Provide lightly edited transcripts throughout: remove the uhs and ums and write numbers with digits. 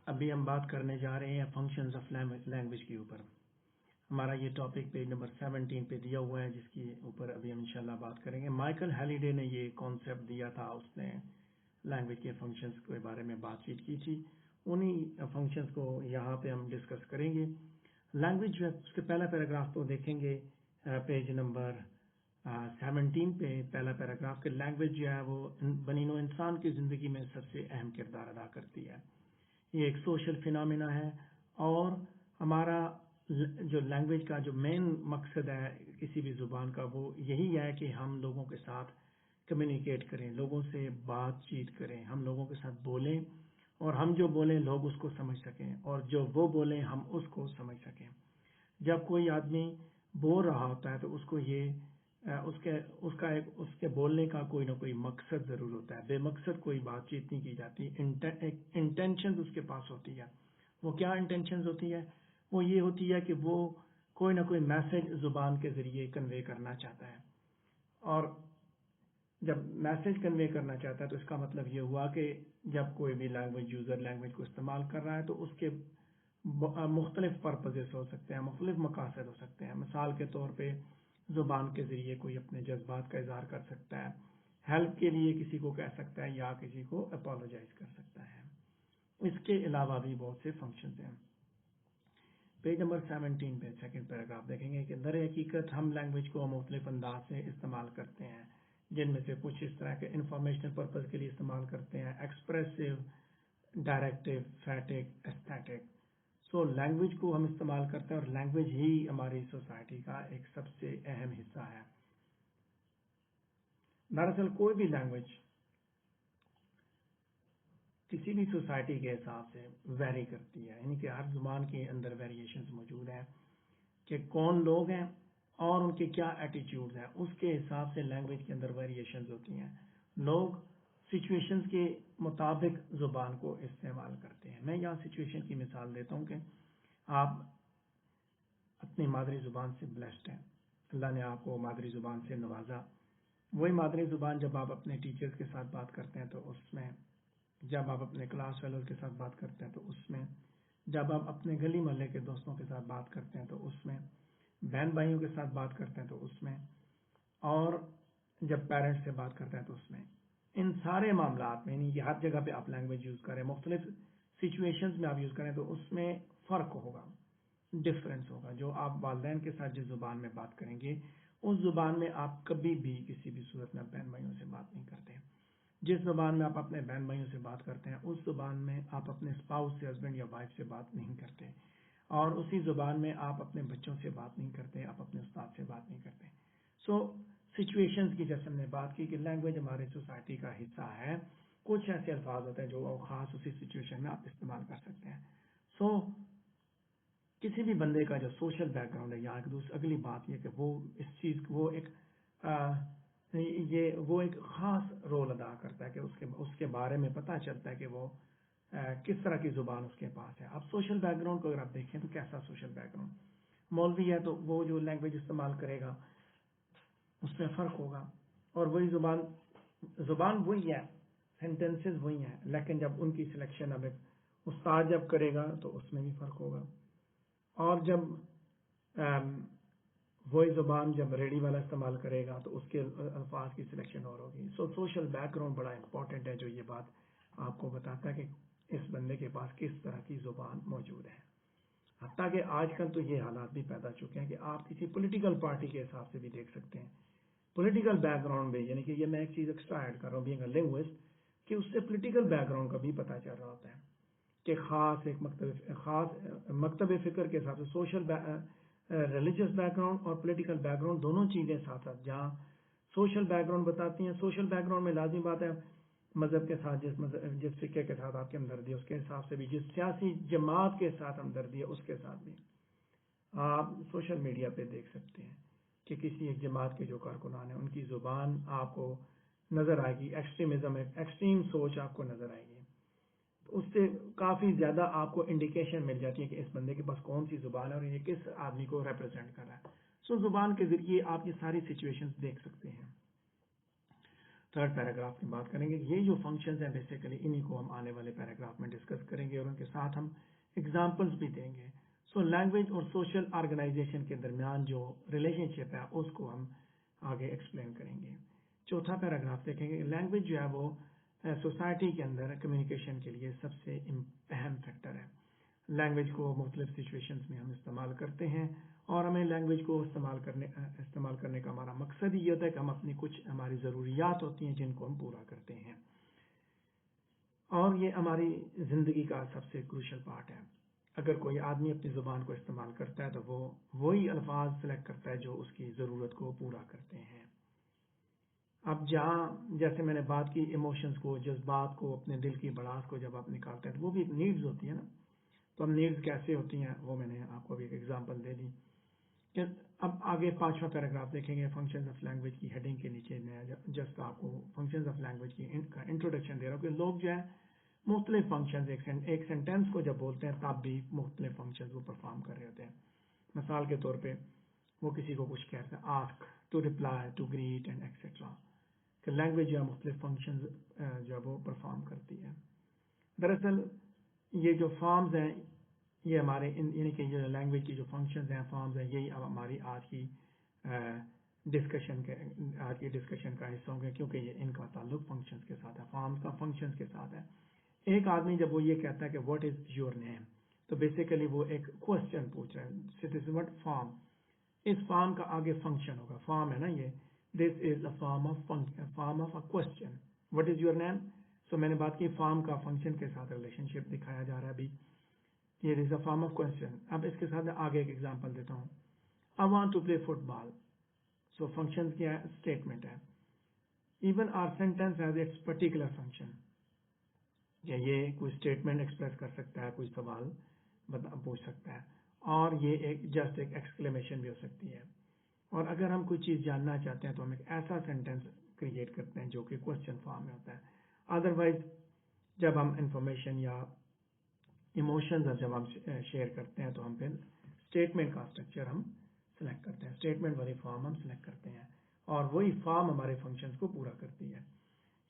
ابھی ہم بات کرنے جا رہے ہیں فنکشنز آف لینگویج کے اوپر. ہمارا یہ ٹاپک پیج نمبر 17 پہ دیا ہوا ہے، جس کے اوپر ابھی ہم انشاءاللہ بات کریں گے. مائیکل ہیلیڈے نے یہ کانسیپٹ دیا تھا، اس نے لینگویج کے فنکشنز کے بارے میں بات چیت کی تھی. انہی فنکشنز کو یہاں پہ ہم ڈسکس کریں گے. لینگویج جو ہے اس کے پہلا پیراگراف تو دیکھیں گے پیج نمبر 17 پہ. پہلا پیراگراف کہ لینگویج جو ہے وہ بنی نوع انسان کی زندگی میں سب سے اہم کردار ادا کرتی ہے. یہ ایک سوشل فینومینا ہے، اور ہمارا جو لینگویج کا جو مین مقصد ہے کسی بھی زبان کا، وہ یہی ہے کہ ہم لوگوں کے ساتھ کمیونیکیٹ کریں، لوگوں سے بات چیت کریں، ہم لوگوں کے ساتھ بولیں، اور ہم جو بولیں لوگ اس کو سمجھ سکیں، اور جو وہ بولیں ہم اس کو سمجھ سکیں. جب کوئی آدمی بول رہا ہوتا ہے تو اس کو یہ اس کے بولنے کا کوئی نہ کوئی مقصد ضرور ہوتا ہے. بے مقصد کوئی بات چیت نہیں کی جاتی. انٹینشنز اس کے پاس ہوتی ہے. وہ کیا انٹینشنز ہوتی ہے؟ وہ یہ ہوتی ہے کہ وہ کوئی نہ کوئی میسج زبان کے ذریعے کنوے کرنا چاہتا ہے. اور جب میسج کنوے کرنا چاہتا ہے تو اس کا مطلب یہ ہوا کہ جب کوئی بھی لینگویج یوزر لینگویج کو استعمال کر رہا ہے تو اس کے مختلف پرپزز ہو سکتے ہیں، مختلف مقاصد ہو سکتے ہیں. مثال کے طور پہ زبان کے ذریعے کوئی اپنے جذبات کا اظہار کر سکتا ہے، ہیلپ کے لیے کسی کو کہہ سکتا ہے، یا کسی کو اپولوجائز کر سکتا ہے. اس کے علاوہ بھی بہت سے فنکشنز ہیں. پیج نمبر 17 پہ سیکنڈ پیراگراف دیکھیں گے کہ در حقیقت ہم لینگویج کو مختلف انداز سے استعمال کرتے ہیں، جن میں سے کچھ اس طرح کے انفارمیشنل پرپز کے لیے استعمال کرتے ہیں: expressive, directive, phatic, aesthetic. So language کو ہم استعمال کرتے ہیں، اور لینگویج ہی ہماری سوسائٹی کا ایک سب سے اہم حصہ ہے. دراصل کوئی بھی لینگویج کسی بھی سوسائٹی کے حساب سے ویری کرتی ہے، یعنی کہ ہر زبان کے اندر ویریشنز موجود ہیں کہ کون لوگ ہیں اور ان کے کیا ایٹیٹیوڈز ہیں. اس کے حساب سے لینگویج کے اندر ویریشنز ہوتی ہیں. لوگ سچویشنز کے مطابق زبان کو استعمال کرتے ہیں. میں یہاں سچویشن کی مثال دیتا ہوں کہ آپ اپنی مادری زبان سے بلیسڈ ہیں، اللہ نے آپ کو مادری زبان سے نوازا. وہی مادری زبان جب آپ اپنے ٹیچرز کے ساتھ بات کرتے ہیں تو اس میں، جب آپ اپنے کلاس فیلوز کے ساتھ بات کرتے ہیں تو اس میں، جب آپ اپنے گلی محلے کے دوستوں کے ساتھ بات کرتے ہیں تو اس میں، بہن بھائیوں کے ساتھ بات کرتے ہیں تو اس میں، اور جب پیرنٹس سے بات کرتے ہیں تو اس میں، ان سارے معاملات میں، یعنی کہ ہر جگہ پہ آپ لینگویج یوز کریں، مختلف سچویشنز میں آپ یوز کریں تو اس میں فرق ہوگا، ڈفرینس ہوگا. جو آپ والدین کے ساتھ جس زبان میں بات کریں گے اس زبان میں آپ کبھی بھی کسی بھی صورت میں بہن بھائیوں سے بات نہیں کرتے. جس زبان میں آپ اپنے بہن بھائیوں سے بات کرتے ہیں اس زبان میں آپ اپنے اسپاؤس سے، ہسبینڈ یا وائف سے بات نہیں کرتے، اور اسی زبان میں آپ اپنے بچوں سے بات نہیں کرتے، آپ اپنے استاد سے بات نہیں کرتے. سو سچویشنز کی جیسے ہم نے بات کی کہ لینگویج ہماری سوسائٹی کا حصہ ہے. کچھ ایسے الفاظ ہوتے ہیں جو خاص اسی سچویشن میں آپ استعمال کر سکتے ہیں. سو کسی بھی بندے کا جو سوشل بیک گراؤنڈ ہے، یا اگلی بات یہ کہ وہ اس چیز وہ ایک خاص رول ادا کرتا ہے کہ اس کے بارے میں پتہ چلتا ہے کہ وہ کس طرح کی زبان اس کے پاس ہے. اب سوشل بیک گراؤنڈ کو اگر آپ دیکھیں تو کیسا سوشل بیک گراؤنڈ؟ مولوی ہے تو وہ جو لینگویج استعمال کرے گا اس میں فرق ہوگا، اور وہی زبان وہی ہے، سینٹینسز وہی ہیں، لیکن جب ان کی سلیکشن اب ایک استاد جب کرے گا تو اس میں بھی فرق ہوگا. اور جب وہی زبان جب ریڈی والا استعمال کرے گا تو اس کے الفاظ کی سلیکشن اور ہوگی. سو سوشل بیک گراؤنڈ بڑا امپورٹنٹ ہے، جو یہ بات آپ کو بتاتا ہے کہ اس بندے کے پاس کس طرح کی زبان موجود ہے. حتیٰ کہ آج کل تو یہ حالات بھی پیدا چکے ہیں کہ آپ کسی پولیٹیکل پارٹی کے حساب سے بھی دیکھ سکتے ہیں پولیٹیکل بیک گراؤنڈ میں، یعنی کہ یہ میں ایک چیز ایکسٹرا ایڈ کر رہا ہوں بینگ اے لنگوسٹ، کہ اس سے پولیٹیکل بیک گراؤنڈ کا بھی پتہ چل رہا ہوتا ہے کہ خاص مکتب فکر کے حساب سے سوشل ریلیجیس بیک گراؤنڈ اور پولیٹیکل بیک گراؤنڈ دونوں چیزیں ساتھ ساتھ، جہاں سوشل بیک گراؤنڈ بتاتی ہیں. سوشل بیک گراؤنڈ میں لازمی بات ہے مذہب کے ساتھ جس فقہ کے ساتھ آپ کی ہمدردی ہے اس کے حساب سے بھی، جس سیاسی جماعت کے ساتھ ہمدردی ہے اس کے ساتھ بھی. آپ سوشل میڈیا پہ دیکھ سکتے ہیں کہ کسی ایک جماعت کے جو کارکنان ہیں ان کی زبان آپ کو نظر آئے گی، ایکسٹریمزم، ایکسٹریم سوچ آپ کو نظر آئے گی. اس سے کافی زیادہ آپ کو انڈیکیشن مل جاتی ہے کہ اس بندے کے پاس کون سی زبان ہے اور یہ کس آدمی کو ریپرزینٹ کر رہا ہے. سو زبان کے ذریعے آپ یہ ساری سچویشنز دیکھ سکتے ہیں. تھرڈ پیراگراف کی بات کریں گے. یہ جو فنکشنز ہیں بیسیکلی انہی کو ہم آنے والے پیراگراف میں ڈسکس کریں گے. گے اور ان کے ساتھ ہم ایگزامپلس بھی دیں گے. سو لینگویج اور سوشل آرگنائزیشن کے درمیان جو ریلیشن شپ ہے اس کو ہم آگے ایکسپلین کریں گے. چوتھا پیراگراف دیکھیں گے. لینگویج جو ہے وہ سوسائٹی کے اندر کمیونیکیشن کے لیے سب سے اہم فیکٹر ہے. لینگویج کو مختلف سچویشنز میں ہم استعمال کرتے ہیں اور ہمیں لینگویج کو استعمال کرنے کا ہمارا مقصد یہ ہوتا ہے کہ ہم اپنی کچھ ہماری ضروریات ہوتی ہیں جن کو ہم پورا کرتے ہیں اور یہ ہماری زندگی کا سب سے کروشل پارٹ ہے. اگر کوئی آدمی اپنی زبان کو استعمال کرتا ہے تو وہ وہی الفاظ سلیکٹ کرتا ہے جو اس کی ضرورت کو پورا کرتے ہیں. اب جہاں جیسے میں نے بات کی ایموشنز کو, جذبات کو, اپنے دل کی بڑاس کو جب آپ نکالتے ہیں تو وہ بھی ایک نیڈز ہوتی ہے نا. تو اب نیڈز کیسے ہوتی ہیں وہ میں نے آپ کو بھی ایک ایگزامپل دے دی. اب آگے 5واں پیراگراف دیکھیں گے. فنکشنز آف لینگویج کی ہیڈنگ کے نیچے میں جسٹ آپ کو فنکشنز آف لینگویج کی انٹروڈکشن دے رہا ہوں کہ لوگ جو ہے مختلف فنکشنز ایک سینٹینس کو جب بولتے ہیں تب بھی مختلف فنکشنز وہ پرفارم کر رہے ہوتے ہیں. مثال کے طور پہ وہ کسی کو کچھ کہتے ہیں, ask, to reply, to great and etcetera, کہ لینگویج جو ہے مختلف فنکشنز جو ہے وہ پرفارم کرتی ہے. دراصل یہ جو فارمز ہیں یہ ہمارے یعنی کہ جو لینگویج کی جو فنکشنز ہیں, فارمز ہیں, یہی ہماری آج کی ڈسکشن کا حصہ ہوں گے کیونکہ یہ ان کا تعلق فنکشنز کے ساتھ ہے, فارمز کا فنکشنز کے ساتھ ہے. ایک آدمی جب وہ یہ کہتا ہے کہ واٹ از یور نیم, تو بیسیکلی وہ ایک کوشچن پوچھ رہا ہے. This is what form. اس فارم کا آگے فنکشن ہوگا. فارم ہے نا یہ. This is a form of a question. What is your name. So میں نے بات کی فارم کا فنکشن کے ساتھ ریلیشن شپ دکھایا جا رہا ہے ابھی. یہ is a form of question. اب اس کے ساتھ آگے ایک ایگزامپل دیتا ہوں. I want to play football. So function کیا ہے, اسٹیٹمنٹ ہے. Even or sentence has its particular function. یہ کوئی اسٹیٹمنٹ ایکسپریس کر سکتا ہے, کوئی سوال پوچھ سکتا ہے, اور یہ جسٹ ایک ایکسکلیمیشن بھی ہو سکتی ہے. اور اگر ہم کوئی چیز جاننا چاہتے ہیں تو ہم ایک ایسا سینٹینس کریٹ کرتے ہیں جو کہ کوشچن فارم میں ہوتا ہے. ادروائز جب ہم انفارمیشن یا ایموشنز جب ہم شیئر کرتے ہیں تو ہم پھر اسٹیٹمنٹ کا اسٹرکچر ہم سلیکٹ کرتے ہیں, اسٹیٹمنٹ والی فارم ہم سلیکٹ کرتے ہیں اور وہی فارم ہمارے فنکشنز کو پورا کرتی ہے.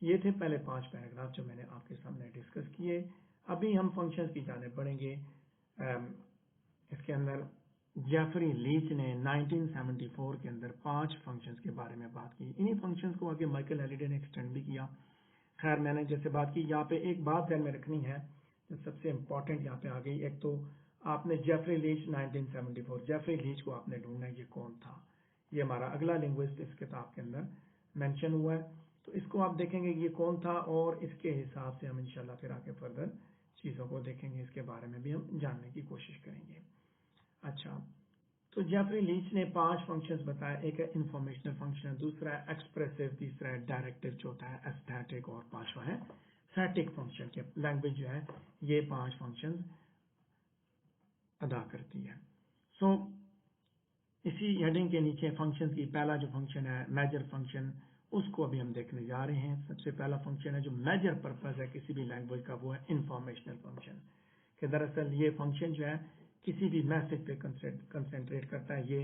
یہ تھے پہلے 5 پیراگراف جو میں نے آپ کے سامنے ڈسکس کیے. ابھی ہم فنکشنز کی جانب بڑھیں گے. اس کے اندر جیفری لیچ نے 1974 کے اندر 5 فنکشنز کے بارے میں بات کی. انہی فنکشنز کو آگے مائیکل ہیلیڈے نے ایکسٹینڈ بھی کیا. خیر میں نے جیسے بات کی, یہاں پہ ایک بات ذہن میں رکھنی ہے جو سب سے امپورٹنٹ یہاں پہ آ گئی. ایک تو آپ نے جیفری لیچ 1974, جیفری لیچ کو آپ نے ڈھونڈنا ہے یہ کون تھا. یہ ہمارا اگلا لنگوسٹ اس کتاب کے اندر مینشن ہوا ہے. تو اس کو آپ دیکھیں گے یہ کون تھا اور اس کے حساب سے ہم انشاءاللہ پھر آگے فردر چیزوں کو دیکھیں گے. اس کے بارے میں بھی ہم جاننے کی کوشش کریں گے. اچھا, تو جیفری لیچ نے 5 فنکشنز بتایا. ایک ہے انفارمیشنل فنکشن, دوسرا ہے ایکسپریسو, تیسرا ہے ڈائریکٹو, چوتھا ہے ایستھیٹک اور 5واں ہے اسٹیٹک فنکشن. کے لینگویج جو ہے یہ 5 فنکشنز ادا کرتی ہے. سو اسی ہیڈنگ کے نیچے فنکشن کی پہلا جو فنکشن ہے میجر فنکشن, اس کو ابھی ہم دیکھنے جا رہے ہیں. سب سے پہلا فنکشن ہے جو میجر پرپز ہے کسی بھی لینگویج کا, وہ ہے انفارمیشنل فنکشن. کہ دراصل یہ فنکشن جو ہے کسی بھی میسج پہ کنسنٹریٹ کرتا ہے. یہ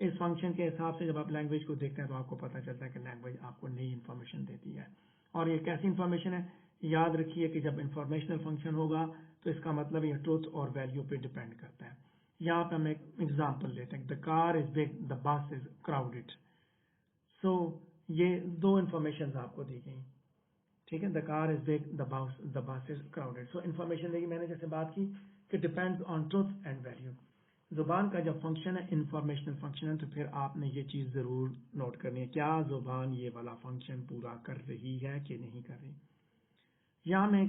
اس فنکشن کے حساب سے جب آپ لینگویج کو دیکھتے ہیں تو آپ کو پتہ چلتا ہے کہ لینگویج آپ کو نئی انفارمیشن دیتی ہے. اور یہ کیسی انفارمیشن ہے, یاد رکھیے کہ جب انفارمیشنل فنکشن ہوگا تو اس کا مطلب یہ ٹروتھ اور ویلیو پہ ڈپینڈ کرتا ہے. یہاں پہ ہم ایک ایگزامپل لیتے ہیں. دا کار از بگ, دا بس از کراؤڈڈ. سو یہ 2 انفارمیشن آپ کو دی گئی. ٹھیک ہے, دا کار از بگ, دا بس از کراؤڈڈ. سو انفارمیشن دیکھیے میں نے جیسے بات کی کہ depends on truth and value. زبان کا جب فنکشن ہے انفارمیشنل فنکشن ہے تو پھر آپ نے یہ چیز ضرور نوٹ کرنی ہے, کیا زبان یہ والا فنکشن پورا کر رہی ہے کہ نہیں کر رہی. یہاں میں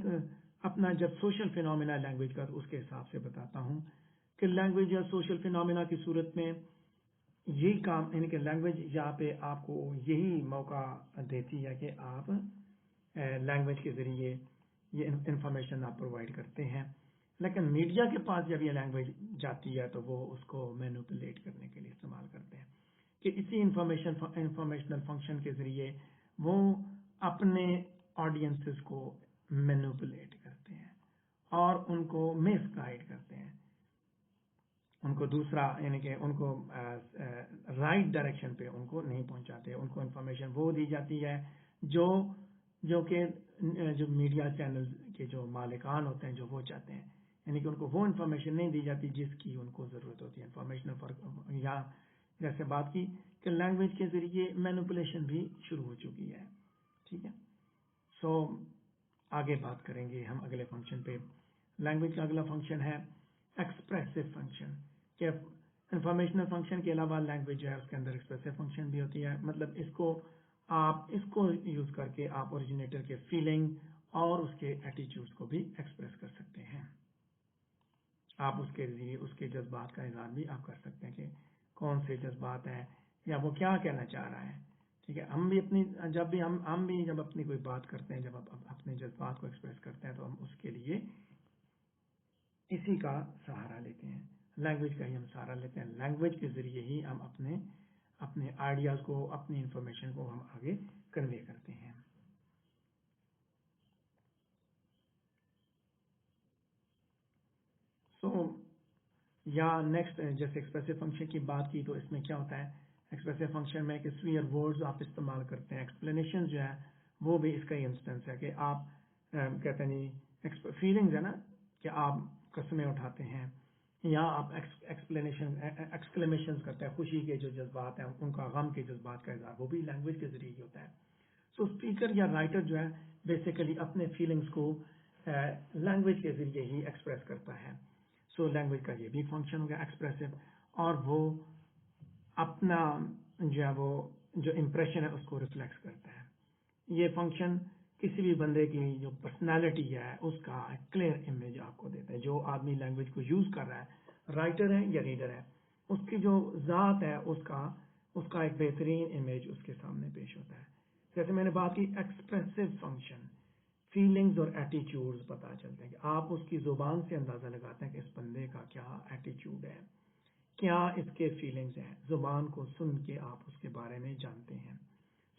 اپنا جب سوشل فینومینا لینگویج کا تو اس کے حساب سے بتاتا ہوں کہ لینگویج یا سوشل فینومینا کی صورت میں یہی کام, یعنی کہ لینگویج یہاں پہ آپ کو یہی موقع دیتی ہے کہ آپ لینگویج کے ذریعے یہ انفارمیشن آپ پرووائڈ کرتے ہیں. لیکن میڈیا کے پاس جب یہ لینگویج جاتی ہے تو وہ اس کو مینوپولیٹ کرنے کے لیے استعمال کرتے ہیں کہ اسی انفارمیشنل فنکشن کے ذریعے وہ اپنے آڈینسز کو مینوپولیٹ کرتے ہیں اور ان کو مس گائیڈ کرتے ہیں, ان کو دوسرا یعنی کہ ان کو رائٹ ڈائریکشن پہ ان کو نہیں پہنچاتے. ان کو انفارمیشن وہ دی جاتی ہے جو کہ جو میڈیا چینل کے جو مالکان ہوتے ہیں جو وہ چاہتے ہیں، یعنی کہ ان کو وہ انفارمیشن نہیں دی جاتی جس کی ان کو ضرورت ہوتی ہے. انفارمیشنل فرق یا جیسے بات کی کہ لینگویج کے ذریعے مینپولیشن بھی شروع ہو چکی ہے. ٹھیک ہے، سو آگے بات کریں گے ہم اگلے فنکشن پہ. لینگویج کا اگلا فنکشن ہے ایکسپریسو فنکشن. کہ انفارمیشنل فنکشن کے علاوہ لینگویج جو ہے اس کے اندر ایکسپریسو فنکشن بھی ہوتی ہے. مطلب اس کو یوز کر کے آپ اوریجنیٹر کے فیلنگ اور اس کے ایٹیچیوڈس کو بھی ایکسپریس کر سکتے ہیں. آپ اس کے ذریعے اس کے جذبات کا اظہار بھی آپ کر سکتے ہیں کہ کون سے جذبات ہیں یا وہ کیا کہنا چاہ رہا ہے. ٹھیک ہے، ہم بھی جب اپنی کوئی بات کرتے ہیں، جب اپنے جذبات کو ایکسپریس کرتے ہیں تو ہم اس کے لیے اسی کا سہارا لیتے ہیں، لینگویج کا ہی ہم سہارا لیتے ہیں. لینگویج کے ذریعے ہی ہم اپنے آئیڈیاز کو، اپنی انفارمیشن کو ہم آگے کنوے کرتے ہیں. یا نیکسٹ جیسے ایکسپریسو فنکشن کی بات کی تو اس میں کیا ہوتا ہے ایکسپریسو فنکشن میں کہ سویئر ورڈز آپ استعمال کرتے ہیں. ایکسپلینیشن جو ہے وہ بھی اس کا ہی انسٹنس ہے کہ آپ کہتے ہیں فیلنگز ہے نا، کہ آپ قسمیں اٹھاتے ہیں یا آپ ایکسکلیمیشن کرتے ہیں، خوشی کے جو جذبات ہیں ان کا، غم کے جذبات کا اظہار وہ بھی لینگویج کے ذریعے ہی ہوتا ہے. سو اسپیکر یا رائٹر جو ہے بیسیکلی اپنے فیلنگز کو لینگویج کے ذریعے ہی ایکسپریس کرتا ہے. سو لینگویج کا یہ بھی فنکشن ہو گیا ایکسپریسو، اور وہ اپنا جو ہے وہ جو امپریشن ہے اس کو ریفلیکس کرتا ہے. یہ فنکشن کسی بھی بندے کی جو پرسنالٹی ہے اس کا کلیئر امیج آپ کو دیتا ہے. جو آدمی لینگویج کو یوز کر رہا ہے، رائٹر ہے یا ریڈر ہے، اس کی جو ذات ہے اس کا ایک بہترین امیج اس کے سامنے پیش ہوتا ہے. جیسے میں نے بات کی ایکسپریسو فنکشن، فیلنگز اور ایٹیچیوڈز پتا چلتے ہیں کہ آپ اس کی زبان سے اندازہ لگاتے ہیں کہ اس بندے کا کیا ایٹیچیوڈ ہے، کیا اس کے فیلنگز ہیں. زبان کو سن کے آپ اس کے بارے میں جانتے ہیں.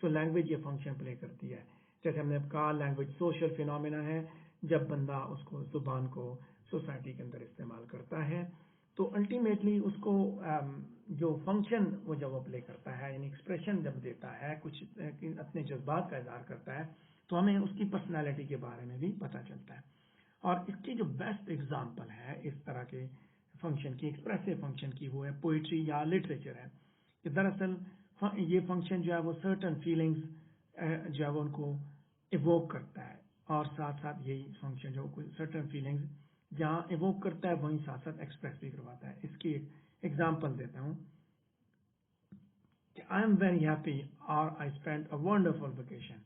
سو لینگویج یہ فنکشن پلے کرتی ہے. جیسے ہم نے کہا لینگویج سوشل فینومینا ہے. جب بندہ اس کو زبان کو سوسائٹی کے اندر استعمال کرتا ہے تو الٹیمیٹلی اس کو جو فنکشن وہ جب وہ پلے کرتا ہے، یعنی ایکسپریشن جب دیتا ہے، کچھ اپنے جذبات کا اظہار کرتا ہے تو ہمیں اس کی پرسنالٹی کے بارے میں بھی پتہ چلتا ہے. اور اس کی جو بیسٹ ایگزامپل ہے اس طرح کے فنکشن کی، ایکسپریسو فنکشن کی، وہ ہے پوئٹری یا لٹریچر ہے. کہ دراصل یہ فنکشن جو ہے وہ سرٹن فیلنگز جو ہے وہ ان کو ایووک کرتا ہے، اور ساتھ ساتھ یہی فنکشن جو سرٹن فیلنگز جہاں ایووک کرتا ہے وہیں ساتھ ساتھ ایکسپریس بھی کرواتا ہے. اس کی ایک ایگزامپل دیتا ہوں کہ آئی ایم ویری ہیپی اور I spend a wonderful vacation.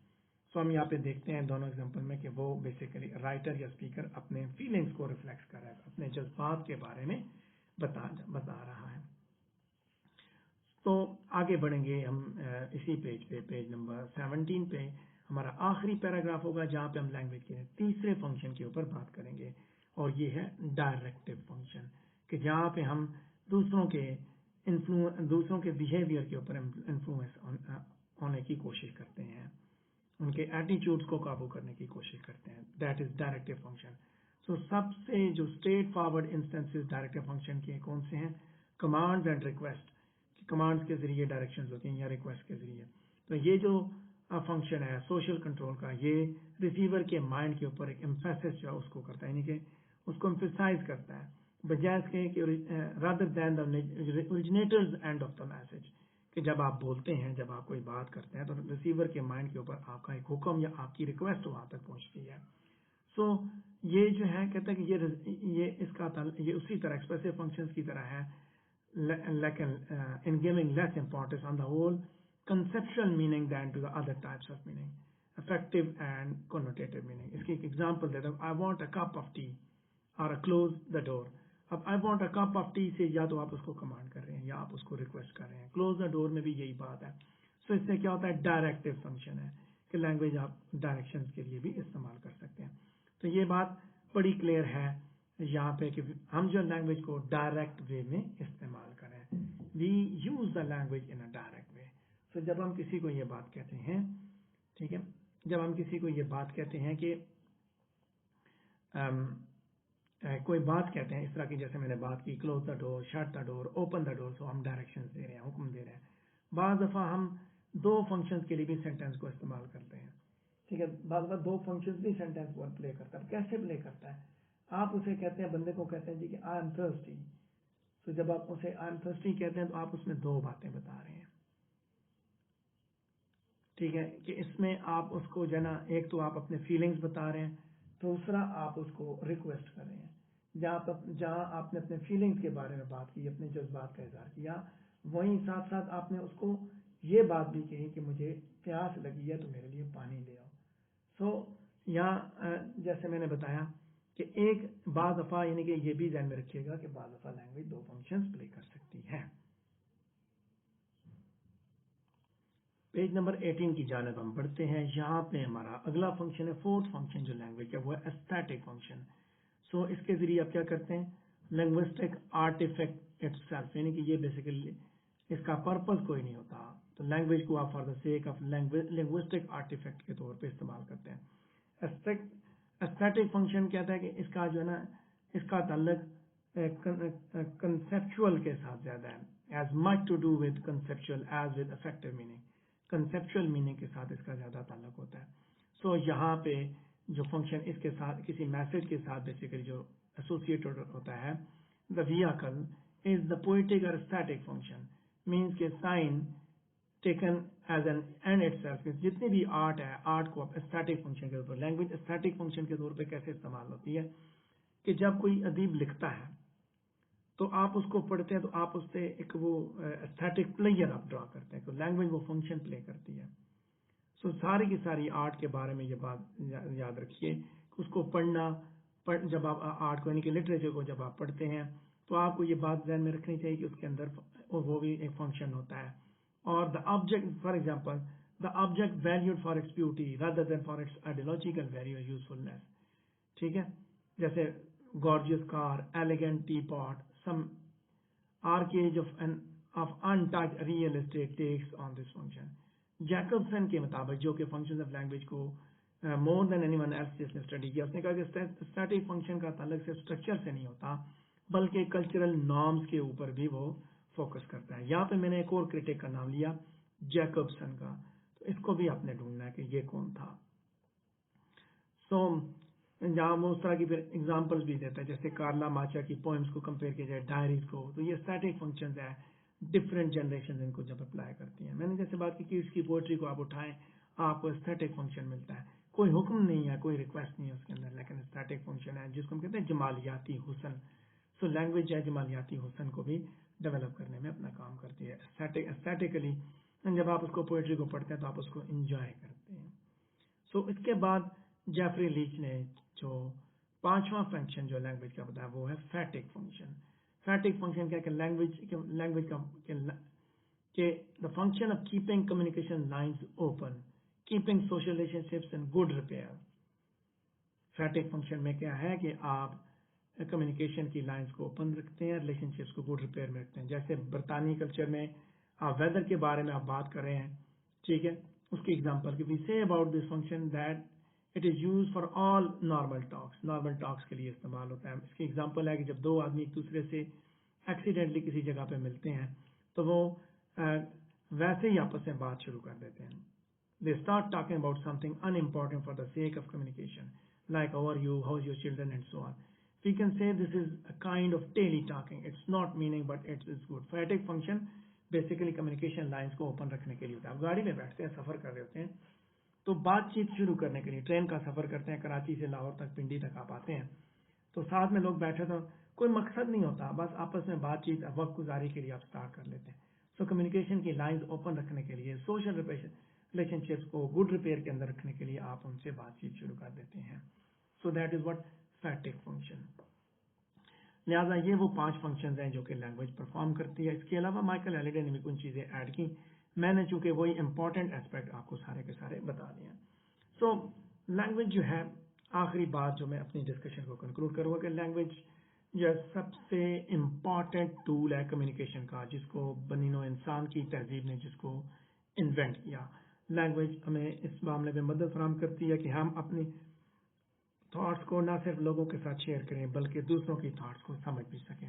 So ہم یہاں پہ دیکھتے ہیں دونوں ایگزامپل میں کہ وہ بیسیکلی رائٹر یا اسپیکر اپنے فیلنگز کو ریفلیکس کر رہا ہے، اپنے جذبات کے بارے میں بتا رہا ہے. تو آگے بڑھیں گے ہم اسی پیج پہ، پیج نمبر 17 پہ ہمارا آخری پیراگراف ہوگا جہاں پہ ہم لینگویج کے تیسرے فنکشن کے اوپر بات کریں گے، اور یہ ہے ڈائریکٹو فنکشن. کہ جہاں پہ ہم دوسروں کے بیہیویئر کے اوپر انفلوئنس ہونے کی کوشش کرتے ہیں، ان کے ایٹیچیوڈز کو قابو کرنے کی کوشش کرتے ہیں. That is directive function. So سب سے جو straightforward instances directive function کے کون سے ہیں؟ Commands and request. کمانڈز کے ذریعے ڈائریکشنز ہوتی ہیں یا ریکویسٹ کے ذریعے. تو یہ جو فنکشن ہے سوشل کنٹرول کا، یہ ریسیور کے مائنڈ کے اوپر ایک ایمفیسس جو ہے اس کو کرتا ہے، یعنی کہ اس کو ایمفیسائز کرتا ہے بجائے اس کے کہ rather than the originators end of the message. کہ جب آپ بولتے ہیں، جب آپ کوئی بات کرتے ہیں تو ریسیور کے مائنڈ کے اوپر آپ کا ایک حکم یا آپ کی ریکویسٹ وہاں تک پہنچتی ہے. سو یہ جو ہے کہتا ہے کہ یہ اسی طرح ایکسپریسو فنکشنز کی طرح ہے، لیکن in giving less importance on the whole conceptual meaning than to the other types of meaning, effective and connotative meaning. اس کی ایک ایگزامپل دیتا ہوں. I want a cup of tea or close the door. اب I want a cup of tea سے یا تو آپ اس کو کمانڈ کر رہے ہیں یا آپ اس کو ریکویسٹ کر رہے ہیں. کلوز دا ڈور میں بھی یہی بات ہے. سو اس سے کیا ہوتا ہے؟ ڈائریکٹو فنکشن ہے کہ لینگویج آپ ڈائریکشنز کے لیے بھی استعمال کر سکتے ہیں. تو یہ بات بڑی کلیئر ہے یہاں پہ کہ ہم جو لینگویج کو ڈائریکٹ وے میں استعمال کریں. We use the language in a direct way. So جب ہم کسی کو یہ بات کہتے ہیں، ٹھیک ہے، جب ہم کسی کو یہ بات کہتے ہیں کہ کوئی بات کہتے ہیں اس طرح کی جیسے میں نے بات کی close the door, shut the door, open the door, so ہم ڈائریکشنز دے رہے ہیں، حکم دے رہے ہیں. بعض دفعہ ہم دو فنکشنز کے لیے بھی سینٹینس کو استعمال کرتے ہیں. ٹھیک ہے. بعض اوقات دو فنکشنز بھی سینٹینس ورڈ پلے کرتا ہے. کیسے پلے کرتا ہے؟ آپ اسے کہتے ہیں, بندے کو کہتے ہیں جی کہ آئی ایم تھرسٹی. تو جب آپ اسے آئی ایم تھرسٹی کہتے ہیں تو آپ اس میں دو باتیں بتا رہے ہیں. ٹھیک ہے, کہ اس میں آپ اس کو جو ہے نا, ایک تو آپ اپنے فیلنگز بتا رہے ہیں, دوسرا آپ اس کو ریکویسٹ کر رہے ہیں. جہاں آپ نے اپنے فیلنگز کے بارے میں بات کی, اپنے جذبات کا اظہار کیا, وہیں ساتھ ساتھ آپ نے اس کو یہ بات بھی کہی کہ مجھے پیاس لگی ہے تو میرے لیے پانی لے آؤ. سو یہاں جیسے میں نے بتایا کہ ایک بعض دفعہ, یعنی کہ یہ بھی ذہن میں رکھیے گا کہ بعض دفعہ لینگویج دو فنکشنز پلے کر سکتی ہے. پیج نمبر 18 کی جانب ہم بڑھتے ہیں. یہاں پہ ہمارا اگلا فنکشن ہے, فورتھ فنکشن جو لینگویج کا, وہ ہے ایستھیٹک فنکشن. سو اس کے ذریعے آپ کیا کرتے ہیں, لنگوسٹک آرٹیفیکٹ اٹ سیلف, یعنی کہ یہ بیسیکلی اس کا پرپز کوئی نہیں ہوتا, تو لینگویج کو آپ for the sake of linguistic artefact کے طور پہ استعمال کرتے ہیں. ایستھیٹک فنکشن کہتا ہے کہ اس کا جو ہے نا, اس کا تعلق کنسیپچول کے ساتھ زیادہ ہے, as much to do with conceptual as with affective meaning. Conceptual meaning کے ساتھ اس کا زیادہ تعلق ہوتا ہے. سو یہاں پہ جو فنکشن اس کے ساتھ کسی میسج کے ساتھ بیسیکلی جو ایسوسیٹڈ ہوتا ہے, the vehicle is the poetic اور اسٹیٹک فنکشن, مینس کہ sign taken as an end itself. جتنی بھی آرٹ ہے, آرٹ کو آپ اسٹیٹک فنکشن کے طور پر, لینگویج اسٹیٹک فنکشن کے طور پہ کیسے استعمال ہوتی ہے کہ جب کوئی ادیب لکھتا ہے تو آپ اس کو پڑھتے ہیں تو آپ اس سے ایک وہ اسٹیٹک پلیئر آپ ڈرا کرتے ہیں, تو لینگویج وہ فنکشن پلے کرتی ہے. سو ساری کی ساری آرٹ کے بارے میں یہ بات یاد رکھیے کہ اس کو پڑھنا, جب آپ آرٹ کو یعنی کہ لٹریچر کو جب آپ پڑھتے ہیں تو آپ کو یہ بات ذہن میں رکھنی چاہیے کہ اس کے اندر وہ بھی ایک فنکشن ہوتا ہے. اور the object, for example, the object valued for its beauty rather than for its ideological value اور یوزفلنیس. ٹھیک ہے, جیسے گارجیس کار, ایلیگنٹ ٹی پاٹ, سم arcade of untouched real estate takes on this function. Jacobson کے مطابق, جو کہ فنکشنز آف لینگویج کو مور دین اینی ون ایلس جس نے اسٹڈی کیا, اس نے کہا کہ اسٹیٹک فنکشن کا تعلق صرف اسٹرکچر سے نہیں ہوتا بلکہ کلچرل نارمز کے اوپر بھی وہ فوکس کرتا ہے. یہاں پہ میں نے ایک اور کرٹک کا نام لیا, جیکبسن کا, تو اس کو بھی آپ نے ڈھونڈنا ہے کہ یہ کون تھا. سو جہاں وہ اس طرح کی پھر ایگزامپل بھی دیتا ہے, جیسے کارلا ماچا کی پوئمز کو کمپیئر کیا جائے ڈائریز کو, تو یہ اسٹیٹک فنکشنز ہے, ڈفرینٹ جنریشن ان کو جب اپلائی کرتی ہیں. میں نے جیسے بات کی کہ اس کی پوئٹری کو آپ اٹھائیں, آپ کو اسٹیٹک فنکشن ملتا ہے, کوئی حکم نہیں ہے, کوئی ریکویسٹ نہیں ہے اس کے اندر, لیکن اسٹیٹک فنکشن ہے جس کو ہم کہتے ہیں جمالیاتی حسن. سو لینگویج ہے جمالیاتی حسن کو بھی ڈیولپ کرنے میں اپنا کام کرتی ہے. اسٹیٹیکلی جب آپ اس کو پوئٹری کو پڑھتے ہیں تو آپ اس کو انجوائے کرتے ہیں. سو اس کے بعد جیفری لیچ نے جو پانچواں فنکشن جو لینگویج کا بتایا وہ ہے فیٹک فنکشن. فیٹک فنکشن کیا کہ لینگویج کا کہ the function of keeping communication lines open, keeping social relationships in good repair. Phatic function میں کیا ہے کہ آپ کمیونیکیشن کی لائنز کو اوپن رکھتے ہیں, ریلیشن شپس کو گڈ ریپیئر میں رکھتے ہیں. جیسے برطانوی کلچر میں آپ ویدر کے بارے میں آپ بات کر رہے ہیں, ٹھیک ہے, اس کی ایگزامپل کہ we say about this function that it is use for all normal talks, normal talks کے لیے استعمال ہوتا ہے. اس کی ایگزامپل ہے کہ جب دو آدمی ایک دوسرے سے ایکسیڈنٹلی کسی جگہ پہ ملتے ہیں تو وہ ویسے ہی آپس میں بات شروع کر دیتے ہیں. They start talking about something unimportant for the sake of communication, like how are you, how's your children, and so on. We can say this is a kind of daily talking. It's not meaning, but it is good. Phatic function basically communication lines کو open رکھنے کے لیے ہوتا ہے. آپ گاڑی میں بیٹھتے ہیں, سفر کر رہے ہوتے ہیں, تو بات چیت شروع کرنے کے لیے ٹرین کا سفر کرتے ہیں, کراچی سے لاہور تک, پنڈی تک آپ آتے ہیں, تو ساتھ میں لوگ بیٹھے تو کوئی مقصد نہیں ہوتا, بس آپس میں بات چیت وقت گزاری کے لیے آپ سٹارٹ کر لیتے ہیں. سو کمیونیکیشن کی لائنز اوپن رکھنے کے لیے, سوشل ریلیشن شپس کو گڈ ریپیئر کے اندر رکھنے کے لیے آپ ان سے بات چیت شروع کر دیتے ہیں. So that is what phatic function. لہٰذا یہ وہ 5 فنکشنز ہیں جو کہ لینگویج پرفارم کرتی ہے. اس کے علاوہ مائیکل ہیلیڈے نے بھی کچھ چیزیں ایڈ کی, میں نے چونکہ وہی امپورٹنٹ اسپیکٹ آپ کو سارے کے سارے بتا دیے ہیں. سو لینگویج جو ہے, آخری بات جو میں اپنی ڈسکشن کو کنکلوڈ کروں گا کہ لینگویج جو سب سے امپورٹنٹ ٹول ہے کمیونیکیشن کا, جس کو بنی نوع انسان کی تہذیب نے جس کو انوینٹ کیا. لینگویج ہمیں اس معاملے میں مدد فراہم کرتی ہے کہ ہم اپنی تھاٹس کو نہ صرف لوگوں کے ساتھ شیئر کریں بلکہ دوسروں کی تھاٹس کو سمجھ بھی سکیں.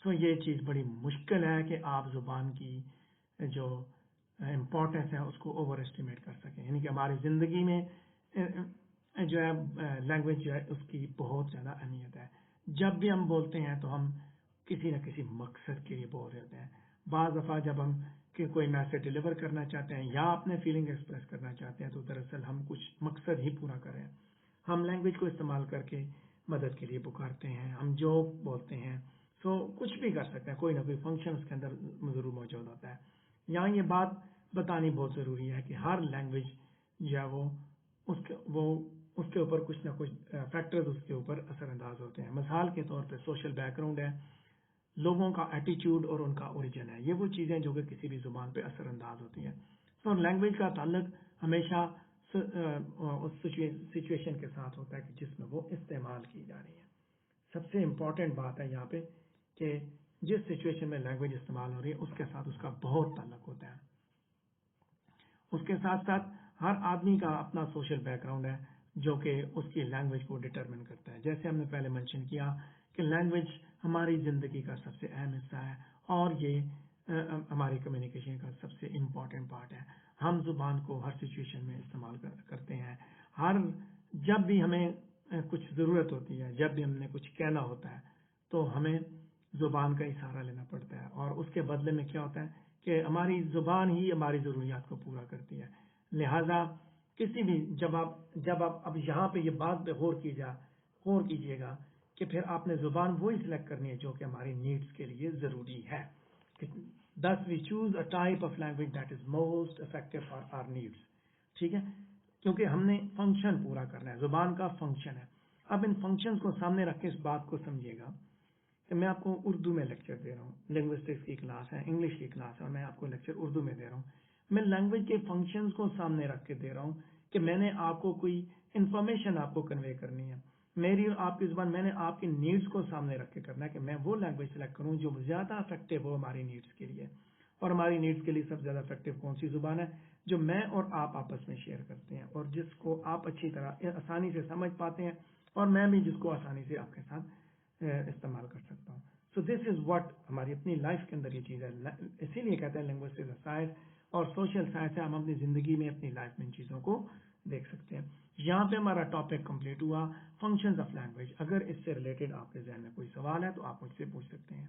سو یہ چیز بڑی مشکل ہے کہ آپ زبان کی جو امپورٹنس ہے اس کو اوور اسٹیمیٹ کر سکیں, یعنی کہ ہماری زندگی میں جو ہے لینگویج جو ہے اس کی بہت زیادہ اہمیت ہے. جب بھی ہم بولتے ہیں تو ہم کسی نہ کسی مقصد کے لیے بول رہے ہوتے ہیں. بعض دفعہ جب ہم کوئی میسج ڈلیور کرنا چاہتے ہیں یا اپنے فیلنگ ایکسپریس کرنا چاہتے ہیں تو دراصل ہم کچھ مقصد ہی پورا کر رہے ہیں. ہم لینگویج کو استعمال کر کے مدد کے لیے پکارتے ہیں, ہم جوک بولتے ہیں, کچھ بھی کر سکتے ہیں, کوئی نہ کوئی فنکشن اس کے اندر ضرور موجود ہوتا ہے. یہاں یہ بات بتانی بہت ضروری ہے کہ ہر لینگویج جو ہے وہ اس کے اوپر کچھ نہ کچھ فیکٹرز اس کے اوپر اثر انداز ہوتے ہیں. مثال کے طور پہ سوشل بیک گراؤنڈ ہے, لوگوں کا ایٹیچیوڈ اور ان کا اوریجن ہے, یہ وہ چیزیں جو کہ کسی بھی زبان پہ اثر انداز ہوتی ہیں. لینگویج کا تعلق ہمیشہ اس سچویشن کے ساتھ ہوتا ہے کہ جس میں وہ استعمال کی جا رہی ہے. سب سے امپورٹنٹ بات ہے یہاں پہ کہ جس سچویشن میں لینگویج استعمال ہو رہی ہے اس کے ساتھ اس کا بہت تعلق ہوتا ہے. اس کے ساتھ ساتھ ہر آدمی کا اپنا سوشل بیک گراؤنڈ ہے جو کہ اس کی لینگویج کو ڈٹرمن کرتا ہے. جیسے ہم نے پہلے منشن کیا کہ لینگویج ہماری زندگی کا سب سے اہم حصہ ہے اور یہ ہماری کمیونیکیشن کا سب سے امپورٹنٹ پارٹ ہے. ہم زبان کو ہر سچویشن میں استعمال کرتے ہیں. جب بھی ہمیں کچھ ضرورت ہوتی ہے, جب بھی ہم نے کچھ کہنا ہوتا ہے تو ہمیں زبان کا ہی سہارا لینا پڑتا ہے, اور اس کے بدلے میں کیا ہوتا ہے کہ ہماری زبان ہی ہماری ضروریات کو پورا کرتی ہے. لہذا کسی بھی جب آپ اب یہاں پہ یہ بات پہ غور کیجیے گا کہ پھر آپ نے زبان وہی سلیکٹ کرنی ہے جو کہ ہماری نیڈس کے لیے ضروری ہے. Thus we choose a type of language that is most effective for our needs. ٹھیک ہے, کیونکہ ہم نے فنکشن پورا کرنا ہے, زبان کا فنکشن ہے. اب ان فنکشنز کو سامنے رکھ کے اس بات کو سمجھیے گا کہ میں آپ کو اردو میں لیکچر دے رہا ہوں, لنگوسٹکس کی کلاس ہے, انگلش کی کلاس ہے, اور میں آپ کو لیکچر اردو میں دے رہا ہوں. میں لینگویج کے فنکشنز کو سامنے رکھ کے دے رہا ہوں کہ میں نے آپ کو کوئی انفارمیشن آپ کو کنوے کرنی ہے. میری اور آپ کی زبان میں نے آپ کی نیڈس کو سامنے رکھ کے کرنا ہے کہ میں وہ لینگویج سلیکٹ کروں جو زیادہ افیکٹو ہو ہماری نیڈس کے لیے. اور ہماری نیڈس کے لیے سب سے زیادہ افیکٹو کون سی زبان ہے؟ جو میں اور آپ آپس میں شیئر کرتے ہیں اور جس کو آپ اچھی طرح آسانی سے سمجھ پاتے ہیں, اور میں بھی جس کو آسانی سے آپ کے ساتھ استعمال کر سکتا ہوں. سو دس از واٹ ہماری اپنی لائف کے اندر یہ چیز ہے. اسی لیے کہتے ہیں لنگوسٹکس سائنس اور سوشل سائنس ہے. ہم اپنی زندگی میں اپنی لائف میں ان چیزوں کو دیکھ سکتے ہیں. یہاں پہ ہمارا ٹاپک کمپلیٹ ہوا, فنکشنز آف لینگویج. اگر اس سے ریلیٹڈ آپ کے ذہن میں کوئی سوال ہے تو آپ مجھ سے پوچھ سکتے ہیں.